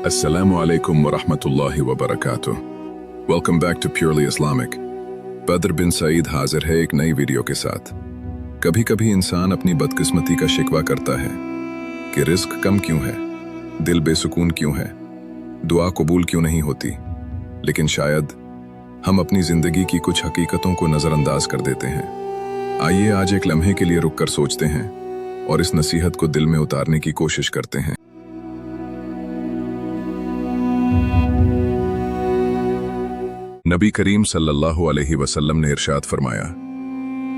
Assalamu alaikum wa rahmatullahi wa barakatuh. Welcome back to Purely Islamic. Badr बिन सईद हाजिर है एक नई वीडियो के साथ। कभी कभी इंसान अपनी बदकिस्मती का शिकवा करता है कि रिस्क कम क्यों है, दिल बेसुकून क्यों है, दुआ कबूल क्यों नहीं होती। लेकिन शायद हम अपनी जिंदगी की कुछ हकीकतों को नज़रअंदाज कर देते हैं। आइए आज एक लम्हे के लिए रुक कर सोचते हैं और इस नसीहत को दिल में उतारने की कोशिश करते हैं। नबी करीम सल्लल्लाहु अलैहि वसल्लम ने इरशाद फरमाया,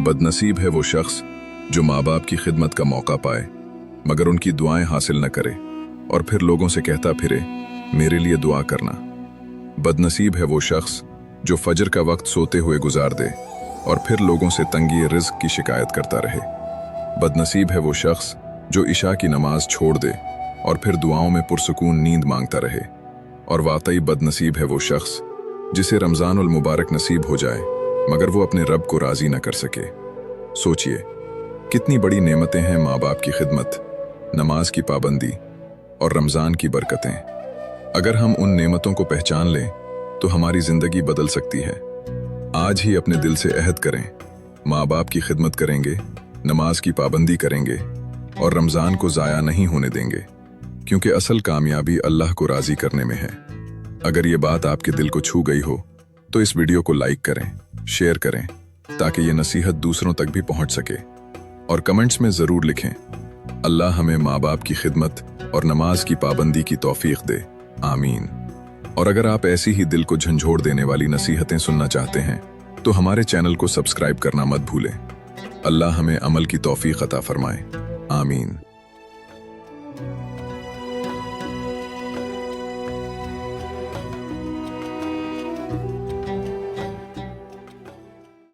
बदनसीब है वो शख्स जो माँ बाप की खिदमत का मौका पाए मगर उनकी दुआएं हासिल न करे और फिर लोगों से कहता फिरे मेरे लिए दुआ करना। बदनसीब है वो शख्स जो फजर का वक्त सोते हुए गुजार दे और फिर लोगों से तंगी रिज़्क़ की शिकायत करता रहे। बदनसीब है वो शख्स जो इशा की नमाज छोड़ दे और फिर दुआओं में पुरसुकून नींद मांगता रहे। और वाकई बदनसीब है वो शख्स जिसे रमज़ानुल मुबारक नसीब हो जाए मगर वो अपने रब को राज़ी न कर सके। सोचिए कितनी बड़ी नेमतें हैं माँ बाप की खिदमत, नमाज की पाबंदी और रमज़ान की बरकतें। अगर हम उन नेमतों को पहचान लें तो हमारी ज़िंदगी बदल सकती है। आज ही अपने दिल से अहद करें, माँ बाप की खिदमत करेंगे, नमाज की पाबंदी करेंगे और रमज़ान को ज़ाया नहीं होने देंगे, क्योंकि असल कामयाबी अल्लाह को राज़ी करने में है। अगर ये बात आपके दिल को छू गई हो तो इस वीडियो को लाइक करें, शेयर करें ताकि ये नसीहत दूसरों तक भी पहुंच सके। और कमेंट्स में ज़रूर लिखें, अल्लाह हमें माँ बाप की खिदमत और नमाज की पाबंदी की तौफीक दे, आमीन। और अगर आप ऐसी ही दिल को झंझोड़ देने वाली नसीहतें सुनना चाहते हैं तो हमारे चैनल को सब्सक्राइब करना मत भूलें। अल्लाह हमें अमल की तौफीक अता फरमाए, आमीन।